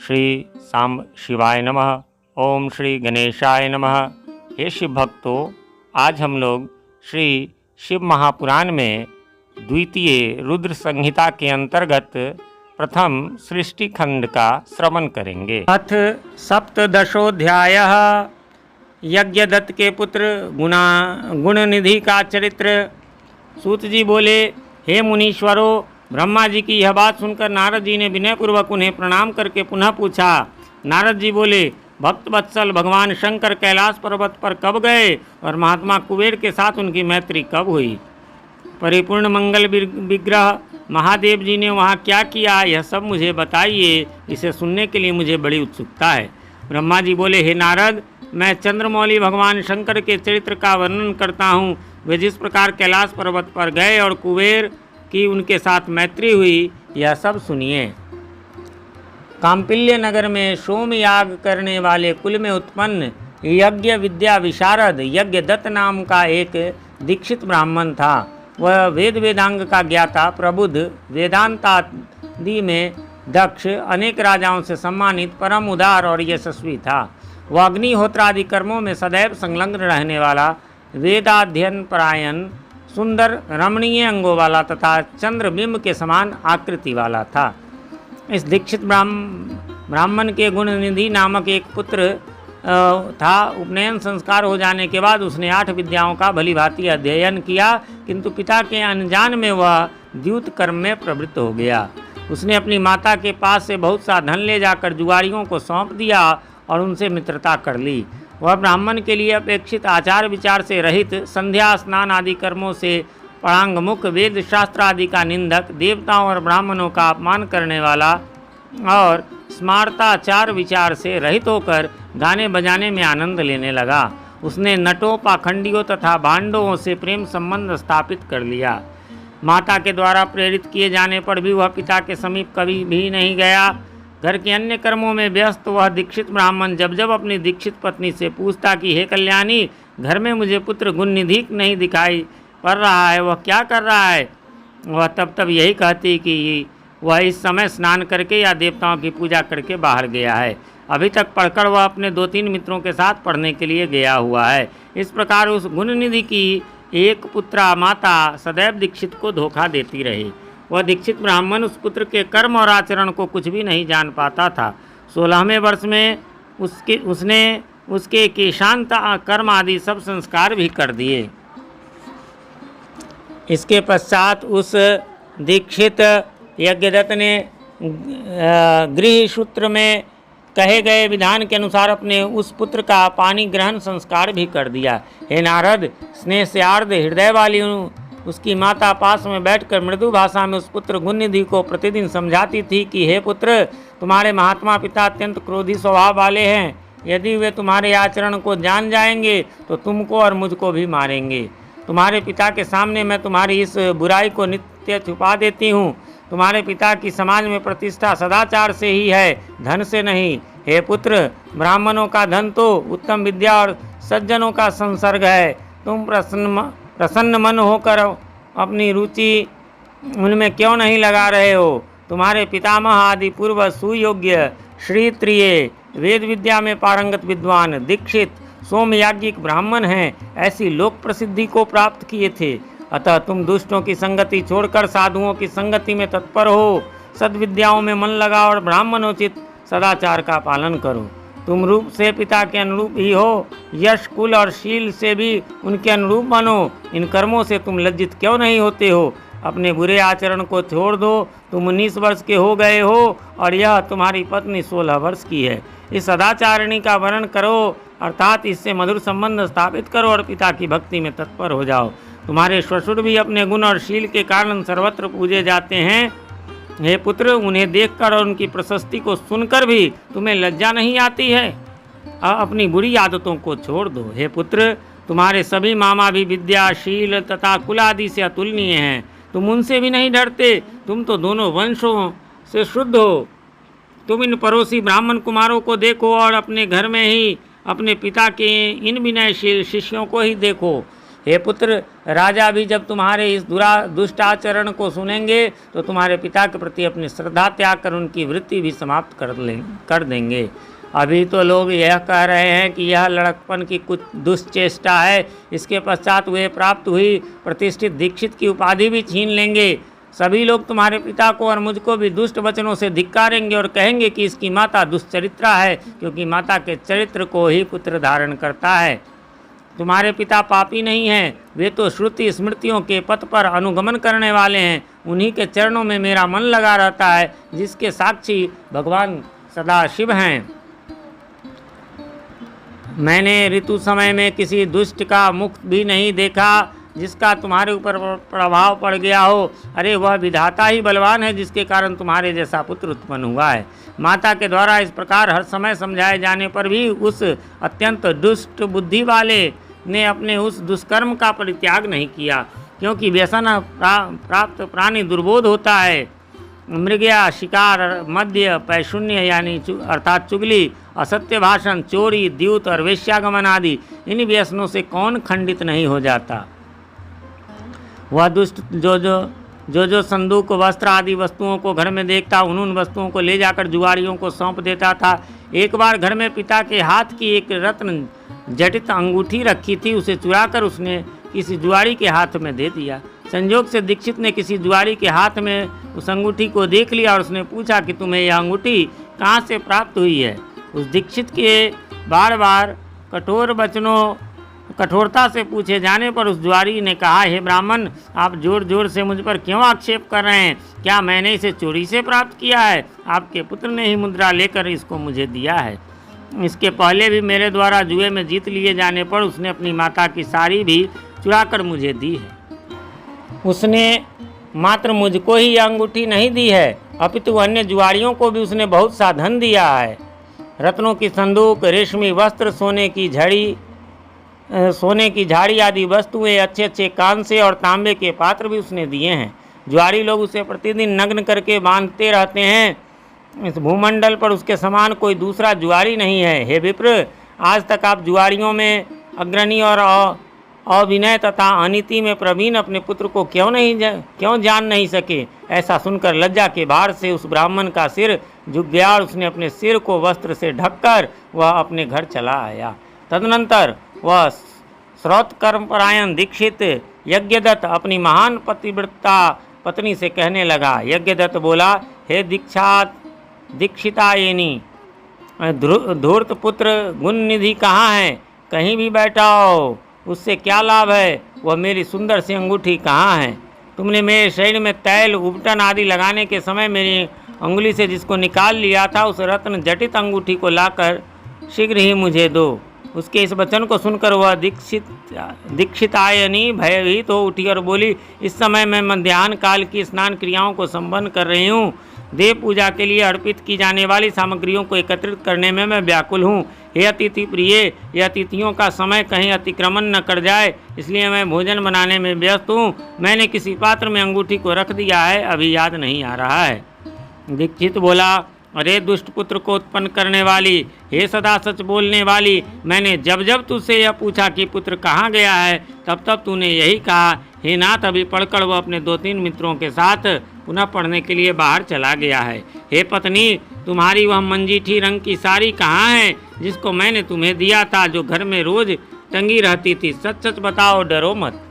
श्री सांब शिवाय नमः। ओम श्री गणेशाय नमः। हे शिव भक्तों, आज हम लोग श्री शिव महापुराण में द्वितीय रुद्र संहिता के अंतर्गत प्रथम सृष्टि खंड का श्रवण करेंगे। अथ सप्तदशोध्यायः। यज्ञदत्त के पुत्र गुणनिधि का चरित्र। सूत जी बोले, हे मुनीश्वरों, ब्रह्मा जी की यह बात सुनकर नारद जी ने विनयपूर्वक उन्हें प्रणाम करके पुनः पूछा। नारद जी बोले, भक्त वत्सल भगवान शंकर कैलाश पर्वत पर कब गए और महात्मा कुबेर के साथ उनकी मैत्री कब हुई? परिपूर्ण मंगल विग्रह महादेव जी ने वहाँ क्या किया, यह सब मुझे बताइए। इसे सुनने के लिए मुझे बड़ी उत्सुकता है। ब्रह्मा जी बोले, हे नारद, मैं चंद्रमौली भगवान शंकर के चरित्र का वर्णन करता हूँ। वे जिस प्रकार कैलाश पर्वत पर गए और कुबेर की उनके साथ मैत्री हुई, यह सब सुनिए। काम्पिल्य नगर में सोम याग करने वाले कुल में उत्पन्न यज्ञ विद्या विशारद यज्ञदत्त नाम का एक दीक्षित ब्राह्मण था। वह वेद वेदांग का ज्ञाता, प्रबुद्ध, वेदांतादि में दक्ष, अनेक राजाओं से सम्मानित, परम उदार और यशस्वी था। वह अग्निहोत्र आदि कर्मों में सदैव संलग्न रहने वाला, वेदाध्ययन परायण, सुंदर रमणीय अंगों वाला तथा चंद्रबिंब के समान आकृति वाला था। इस दीक्षित ब्राह्मण के गुणनिधि नामक एक पुत्र था। उपनयन संस्कार हो जाने के बाद उसने 8 विद्याओं का भलीभांति अध्ययन किया, किंतु पिता के अनजान में वह द्यूत कर्म में प्रवृत्त हो गया। उसने अपनी माता के पास से बहुत सा धन ले जाकर जुआरियों को सौंप दिया और उनसे मित्रता कर ली। वह ब्राह्मण के लिए अपेक्षित आचार विचार से रहित, संध्या स्नान आदि कर्मों से परांगमुख, वेद शास्त्र आदि का निंदक, देवताओं और ब्राह्मणों का अपमान करने वाला और स्मार्ताचार विचार से रहित होकर गाने बजाने में आनंद लेने लगा। उसने नटों, पाखंडियों तथा भांडवों से प्रेम संबंध स्थापित कर लिया। माता के द्वारा प्रेरित किए जाने पर भी वह पिता के समीप कभी भी नहीं गया। घर के अन्य कर्मों में व्यस्त वह दीक्षित ब्राह्मण जब जब अपनी दीक्षित पत्नी से पूछता कि हे कल्याणी, घर में मुझे पुत्र गुणनिधि नहीं दिखाई पड़ रहा है, वह क्या कर रहा है? वह तब यही कहती कि वह इस समय स्नान करके या देवताओं की पूजा करके बाहर गया है। अभी तक पढ़कर वह अपने 2-3 मित्रों के साथ पढ़ने के लिए गया हुआ है। इस प्रकार उस गुणनिधि की एक पुत्रा माता सदैव दीक्षित को धोखा देती रही। वह दीक्षित ब्राह्मण उस पुत्र के कर्म और आचरण को कुछ भी नहीं जान पाता था। 16वें वर्ष में उसने उसके केशांत कर्म आदि सब संस्कार भी कर दिए। इसके पश्चात उस दीक्षित यज्ञदत्त ने गृह सूत्र में कहे गए विधान के अनुसार अपने उस पुत्र का पानी ग्रहण संस्कार भी कर दिया। हे नारद, स्नेह से आर्द्र हृदय वाली उसकी माता पास में बैठकर मृदु भाषा में उस पुत्र गुणनिधि को प्रतिदिन समझाती थी कि हे पुत्र, तुम्हारे महात्मा पिता अत्यंत क्रोधी स्वभाव वाले हैं। यदि वे तुम्हारे आचरण को जान जाएंगे तो तुमको और मुझको भी मारेंगे। तुम्हारे पिता के सामने मैं तुम्हारी इस बुराई को नित्य छुपा देती हूँ। तुम्हारे पिता की समाज में प्रतिष्ठा सदाचार से ही है, धन से नहीं। हे पुत्र, ब्राह्मणों का धन तो उत्तम विद्या और सज्जनों का संसर्ग है। तुम प्रसन्न मन होकर अपनी रुचि उनमें क्यों नहीं लगा रहे हो? तुम्हारे पितामह आदि पूर्व सुयोग्य, श्रीत्रिय, वेद विद्या में पारंगत विद्वान, दीक्षित, सोमयाज्ञिक ब्राह्मण हैं, ऐसी लोक प्रसिद्धि को प्राप्त किए थे। अतः तुम दुष्टों की संगति छोड़कर साधुओं की संगति में तत्पर हो, सद्विद्याओं में मन लगाओ और ब्राह्मणोचित सदाचार का पालन करो। तुम रूप से पिता के अनुरूप ही हो, यश, कुल और शील से भी उनके अनुरूप बनो। इन कर्मों से तुम लज्जित क्यों नहीं होते हो? अपने बुरे आचरण को छोड़ दो। तुम 19 वर्ष के हो गए हो और यह तुम्हारी पत्नी 16 वर्ष की है। इस सदाचारिणी का वर्णन करो, अर्थात इससे मधुर संबंध स्थापित करो और पिता की भक्ति में तत्पर हो जाओ। तुम्हारे श्वशुर भी अपने गुण और शील के कारण सर्वत्र पूजे जाते हैं। हे पुत्र, उन्हें देखकर और उनकी प्रशस्ति को सुनकर भी तुम्हें लज्जा नहीं आती है? अपनी बुरी आदतों को छोड़ दो। हे पुत्र, तुम्हारे सभी मामा भी विद्या, शील तथा कुल आदि से अतुलनीय हैं। तुम उनसे भी नहीं डरते। तुम तो दोनों वंशों से शुद्ध हो। तुम इन पड़ोसी ब्राह्मण कुमारों को देखो और अपने घर में ही अपने पिता के इन विनयशील शिष्यों को ही देखो। हे पुत्र, राजा भी जब तुम्हारे इस दुष्ट आचरण को सुनेंगे तो तुम्हारे पिता के प्रति अपनी श्रद्धा त्याग कर उनकी वृत्ति भी समाप्त कर देंगे। अभी तो लोग यह कह रहे हैं कि यह लड़कपन की कुछ दुष्चेष्टा है, इसके पश्चात वे प्राप्त हुई प्रतिष्ठित दीक्षित की उपाधि भी छीन लेंगे। सभी लोग तुम्हारे पिता को और मुझको भी दुष्ट वचनों से धिक्कारेंगे और कहेंगे कि इसकी माता दुष्चरित्रा है, क्योंकि माता के चरित्र को ही पुत्र धारण करता है। तुम्हारे पिता पापी नहीं हैं, वे तो श्रुति स्मृतियों के पथ पर अनुगमन करने वाले हैं। उन्हीं के चरणों में मेरा मन लगा रहता है, जिसके साक्षी भगवान सदाशिव हैं। मैंने ऋतु समय में किसी दुष्ट का मुख भी नहीं देखा जिसका तुम्हारे ऊपर प्रभाव पड़ गया हो। अरे वह विधाता ही बलवान है, जिसके कारण तुम्हारे जैसा पुत्र उत्पन्न हुआ है। माता के द्वारा इस प्रकार हर समय समझाए जाने पर भी उस अत्यंत दुष्ट बुद्धि वाले ने अपने उस दुष्कर्म का परित्याग नहीं किया, क्योंकि व्यसन प्राप्त प्राणी दुर्बोध होता है। मृगया, शिकार, मद्य, पैशून्य यानी अर्थात चुगली, असत्य भाषण, चोरी, द्यूत और वेश्यागमन आदि इन व्यसनों से कौन खंडित नहीं हो जाता। वह दुष्ट जो संदूक, वस्त्र आदि वस्तुओं को घर में देखता, उन वस्तुओं को ले जाकर जुआड़ियों को सौंप देता था। एक बार घर में पिता के हाथ की एक रत्न जटित अंगूठी रखी थी, उसे चुराकर उसने किसी जुआड़ी के हाथ में दे दिया। संयोग से दीक्षित ने किसी जुआड़ी के हाथ में उस अंगूठी को देख लिया और उसने पूछा कि तुम्हें यह अंगूठी कहाँ से प्राप्त हुई है। उस दीक्षित के बार बार कठोरता से पूछे जाने पर उस जुआरी ने कहा, हे ब्राह्मण, आप जोर जोर से मुझ पर क्यों आक्षेप कर रहे हैं? क्या मैंने इसे चोरी से प्राप्त किया है? आपके पुत्र ने ही मुद्रा लेकर इसको मुझे दिया है। इसके पहले भी मेरे द्वारा जुए में जीत लिए जाने पर उसने अपनी माता की साड़ी भी चुरा कर मुझे दी है। उसने मात्र मुझको ही यह अंगूठी नहीं दी है, अपितु अन्य जुआरियों को भी उसने बहुत सा धन दिया है। रत्नों की संदूक, रेशमी वस्त्र, सोने की झाड़ी आदि वस्तुएं, अच्छे अच्छे कांसे और तांबे के पात्र भी उसने दिए हैं। जुआरी लोग उसे प्रतिदिन नग्न करके बांधते रहते हैं। इस भूमंडल पर उसके समान कोई दूसरा जुआरी नहीं है। हे विप्र, आज तक आप जुआरियों में अग्रणी और अविनय तथा अनीति में प्रवीण अपने पुत्र को क्यों जान नहीं सके? ऐसा सुनकर लज्जा के भार से उस ब्राह्मण का सिर झुक गया और उसने अपने सिर को वस्त्र से ढककर वह अपने घर चला आया। तदनंतर वह श्रौतकर्मपरायण दीक्षित यज्ञदत्त अपनी महान पतिव्रता पत्नी से कहने लगा। यज्ञदत्त बोला, हे दीक्षितायिनी, धूर्त पुत्र गुणनिधि कहाँ है? कहीं भी बैठा हो, उससे क्या लाभ है? वह मेरी सुंदर सी अंगूठी कहाँ है? तुमने मेरे शरीर में तैल, उपटन आदि लगाने के समय मेरी अंगुली से जिसको निकाल लिया था, उस रत्न जटित अंगूठी को लाकर शीघ्र ही मुझे दो। उसके इस वचन को सुनकर वह दीक्षितायनी भयभीत हो उठी और बोली, इस समय मैं मध्याह्न काल की स्नान क्रियाओं को संपन्न कर रही हूँ। देव पूजा के लिए अर्पित की जाने वाली सामग्रियों को एकत्रित करने में मैं व्याकुल हूँ। हे अतिथि प्रिय, यह अतिथियों का समय कहीं अतिक्रमण न कर जाए, इसलिए मैं भोजन बनाने में व्यस्त हूँ। मैंने किसी पात्र में अंगूठी को रख दिया है, अभी याद नहीं आ रहा है। दीक्षित बोला, अरे दुष्ट पुत्र को उत्पन्न करने वाली, हे सदा सच बोलने वाली, मैंने जब जब तुझसे यह पूछा कि पुत्र कहाँ गया है, तब तब तूने यही कहा, हे नाथ, अभी पढ़कर वह अपने 2-3 मित्रों के साथ पुनः पढ़ने के लिए बाहर चला गया है। हे पत्नी, तुम्हारी वह मंजीठी रंग की साड़ी कहाँ है जिसको मैंने तुम्हें दिया था, जो घर में रोज टंगी रहती थी? सच सच बताओ, डरो मत।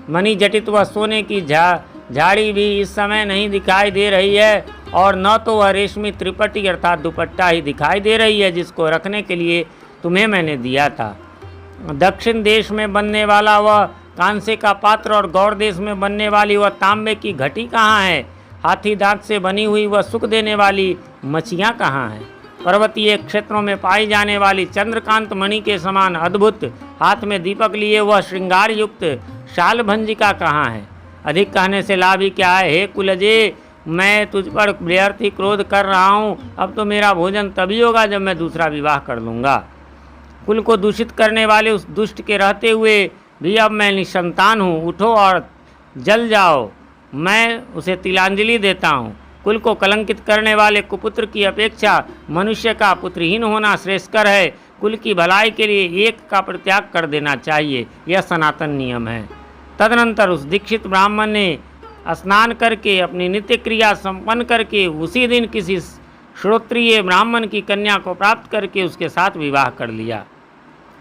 मणि जटित वह सोने की झाड़ी भी इस समय नहीं दिखाई दे रही है, और न तो वह रेशमी त्रिपटी अर्थात दुपट्टा ही दिखाई दे रही है जिसको रखने के लिए तुम्हें मैंने दिया था। दक्षिण देश में बनने वाला वह कांसे का पात्र और गौड़ देश में बनने वाली वह तांबे की घटी कहाँ है? हाथी दांत से बनी हुई वह सुख देने वाली मछियाँ कहाँ हैं? पर्वतीय क्षेत्रों में पाई जाने वाली चंद्रकांत मणि के समान अद्भुत हाथ में दीपक लिए वह श्रृंगार युक्त शाल भंजिका कहाँ है? अधिक कहने से लाभ ही क्या है? हे कुलजे, मैं तुझ पर व्यर्थ ही क्रोध कर रहा हूँ। अब तो मेरा भोजन तभी होगा जब मैं दूसरा विवाह कर लूँगा। कुल को दूषित करने वाले उस दुष्ट के रहते हुए भी अब मैं निसंतान हूँ। उठो और जल जाओ, मैं उसे तिलांजलि देता हूँ। कुल को कलंकित करने वाले कुपुत्र की अपेक्षा मनुष्य का पुत्रहीन होना श्रेष्ठकर है। कुल की भलाई के लिए एक का परित्याग कर देना चाहिए, यह सनातन नियम है। तदनंतर उस दीक्षित ब्राह्मण ने स्नान करके अपनी नित्य क्रिया संपन्न करके उसी दिन किसी श्रोत्रिय ब्राह्मण की कन्या को प्राप्त करके उसके साथ विवाह कर लिया।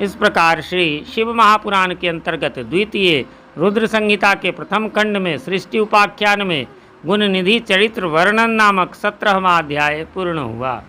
इस प्रकार श्री शिव महापुराण के अंतर्गत द्वितीय रुद्र संहिता के प्रथम खंड में सृष्टि उपाख्यान में गुण निधि चरित्र वर्णन नामक 17वां अध्याय पूर्ण हुआ।